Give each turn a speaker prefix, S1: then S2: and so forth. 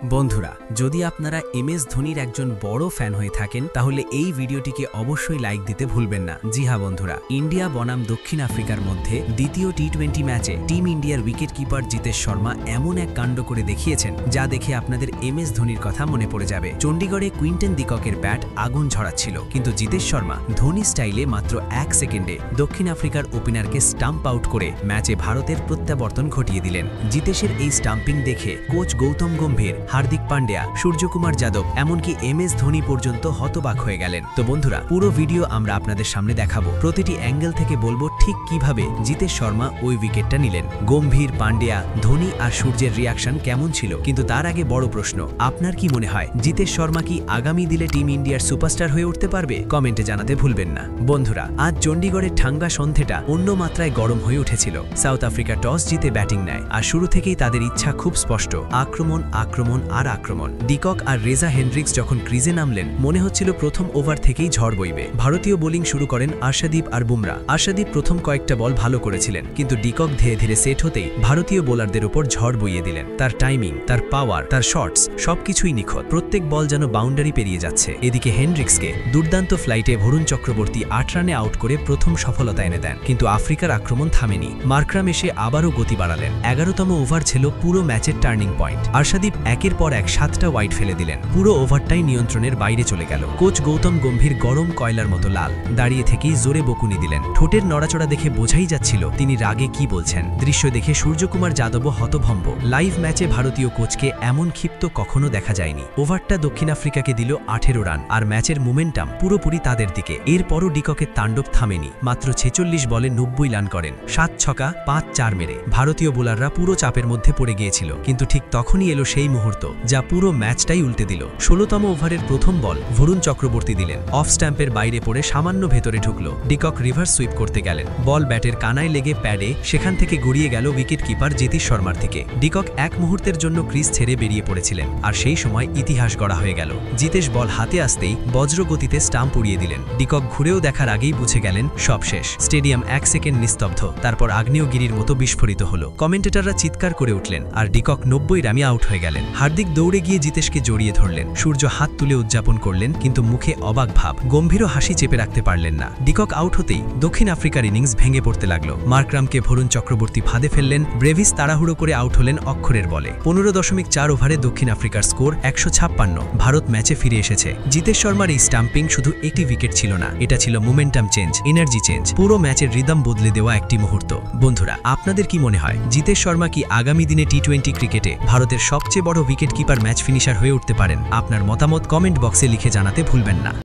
S1: বন্ধুরা, যদি আপনারা এমএস ধোনির একজন বড় ফ্যান হয়ে থাকেন তাহলে এই ভিডিওটিকে অবশ্যই লাইক দিতে ভুলবেন না। জি হ্যাঁ বন্ধুরা, ইন্ডিয়া বনাম দক্ষিণ আফ্রিকার মধ্যে দ্বিতীয় টি-20 ম্যাচে টিম ইন্ডিয়ার উইকেট কিপার জিতেশ শর্মা এমন এক কাণ্ড করে দেখিয়েছেন যা দেখে আপনাদের এমএস ধোনির কথা মনে পড়ে যাবে। চণ্ডীগড়ে কুইন্টন ডিককের ব্যাট আগুন ঝরাচ্ছিল, কিন্তু জিতেশ শর্মা ধোনি স্টাইলে মাত্র 1 সেকেন্ডে দক্ষিণ আফ্রিকার ওপেনারকে স্টাম্প আউট করে ম্যাচে ভারতের প্রত্যাবর্তন ঘটিয়ে দিলেন। জিতেশের এই স্টাম্পিং দেখে কোচ গৌতম গম্ভীর, হার্দিক পান্ডিয়া, সূর্যকুমার যাদব এমনকি এমএস ধোনি পর্যন্ত হতবাক হয়ে গেলেন। তো বন্ধুরা, পুরো ভিডিও আমরা আপনাদের সামনে দেখাবো, প্রতিটি অ্যাঙ্গেল থেকে বলবো ঠিক কিভাবে জিতেশ শর্মা ওই উইকেটটা নিলেন। গম্ভীর, পান্ডিয়া, ধোনি আর সূর্যের রিয়াকশন কেমন ছিল, কিন্তু তার আগে বড় প্রশ্ন, আপনার কি মনে হয় জিতেশ শর্মা কি আগামী দিনে টিম ইন্ডিয়ার সুপারস্টার হয়ে উঠতে পারবে? কমেন্টে জানাতে ভুলবেন না। বন্ধুরা, আজ চণ্ডীগড়ের ঠাঙ্গা সন্ধ্যেটা অন্য মাত্রায় গরম হয়ে উঠেছিল। সাউথ আফ্রিকা টস জিতে ব্যাটিং নেয়, আর শুরু থেকেই তাদের ইচ্ছা খুব স্পষ্ট, আক্রমণ আক্রমণ আর আক্রমণ। ডিকক আর রেজা হেন্ড্রিক্স যখন ক্রিজে নামলেন মনে হচ্ছিল প্রথম ওভার থেকেই ঝড় বইবে। ভারতীয় বোলিং শুরু করেন আর্শদীপ আর বুমরা। আর্শদীপ প্রথম কয়েকটা বল ভালো করেছিলেন, কিন্তু ডিকক ধীরে ধীরে সেট হতেই ভারতীয় বোলারদের উপর ঝড় বইয়ে দিলেন। তার টাইমিং, তার পাওয়ার, তার শটস সবকিছুই নিখুঁত, প্রত্যেক বল যেন বাউন্ডারি পেরিয়ে যাচ্ছে। এদিকে হেন্ড্রিক্সকে দুর্দান্ত ফ্লাইটে বরুণ চক্রবর্তী 8 রানে আউট করে প্রথম সফলতা এনে দেন, কিন্তু আফ্রিকার আক্রমণ থামেনি। মার্করাম এসে আবারও গতি বাড়ালেন। 11তম ওভার ছিল পুরো ম্যাচের টার্নিং পয়েন্ট। আর্শদীপ একের পর এক 7টা ওয়াইড ফেলে দিলেন। পুরো ওভারটাই নিয়ন্ত্রণের বাইরে চলে গেল। কোচ গৌতম গম্ভীর গরম কয়লার মতো লাল, দাঁড়িয়ে থেকেই জোরে বকুনি দিলেন। ঠোঁটের নড়াচড়া দেখে বোঝাই যাচ্ছিল তিনি রাগে কি বলছেন। দৃশ্য দেখে সূর্যকুমার যাদবও হতভম্ব। লাইভ ম্যাচে ভারতীয় কোচকে এমন ক্ষিপ্ত কখনো দেখা যায়নি। ওভারটা দক্ষিণ আফ্রিকাকে দিল 18 রান, আর ম্যাচের মোমেন্টাম পুরোপুরি তাদের দিকে। এরপরও ডিককের তাণ্ডব থামেনি। মাত্র 46 বলে 90 রান করেন, 7 ছক্কা 5-4 মেরে। ভারতীয় বোলাররা পুরো চাপের মধ্যে পড়ে গিয়েছিল, কিন্তু ঠিক তখনই এলো সেই মুহূর্ত যা পুরো ম্যাচটাই উল্টে দিল। 16তম ওভারের প্রথম বল বরুণ চক্রবর্তী দিলেন, অফ স্ট্যাম্পের বাইরে পড়ে সামান্য ভেতরে ঢুকল। ডিকক রিভার্স সুইপ করতে গেলেন, বল ব্যাটের কানায় লেগে প্যাডে, সেখান থেকে গড়িয়ে গেল উইকেট কিপার জিতেশ শর্মার থেকে। ডিকক এক মুহূর্তের জন্য ক্রিজ ছেড়ে বেরিয়ে পড়েছিলেন, আর সেই সময় ইতিহাস গড়া হয়ে গেল। জিতেশ বল হাতে আসতেই বজ্রগতিতে স্টাম্প উড়িয়ে দিলেন। ডিকক ঘুরেও দেখার আগেই বুঝে গেলেন সব শেষ। স্টেডিয়াম 1 সেকেন্ড নিস্তব্ধ, তারপর আগ্নেয়গিরির মতো বিস্ফোরিত হলো। কমেন্টেটররা চিৎকার করে উঠলেন, আর ডিকক 90 রানে আউট হয়ে গেলেন। হার্দিক দৌড়ে গিয়ে জিতেশকে জড়িয়ে ধরলেন। সূর্য হাত তুলে উদযাপন করলেন, কিন্তু মুখে অবাক ভাব। গম্ভীরও হাসি চেপে রাখতে পারলেন না। ডিকক আউট হতেই দক্ষিণ আফ্রিকার ইনিংস ভেঙে পড়তে লাগলো। মার্করামকে বরুণ চক্রবর্তী ফাঁদে ফেললেন। ব্রেভিস তাড়াহুড়ো করে আউট হলেন অক্ষরের বলে। 15.4 ওভারে দক্ষিণ আফ্রিকার স্কোর 156। ভারত ম্যাচে ফিরে এসেছে। জিতেশ শর্মার এই স্টাম্পিং শুধু একটি উইকেট ছিল না, এটা ছিল মোমেন্টাম চেঞ্জ, এনার্জি চেঞ্জ, পুরো ম্যাচের রিদম বদলে দেওয়া একটি মুহূর্ত। বন্ধুরা, আপনাদের কি মনে হয় জিতেশ শর্মা কি আগামী দিনে টি-20 ক্রিকেটে ভারতের সবচেয়ে বড় উইকেট কিপার ম্যাচ ফিনিশার হয়ে উঠতে পারেন? আপনার মতামত কমেন্ট বক্সে লিখে জানাতে ভুলবেন না।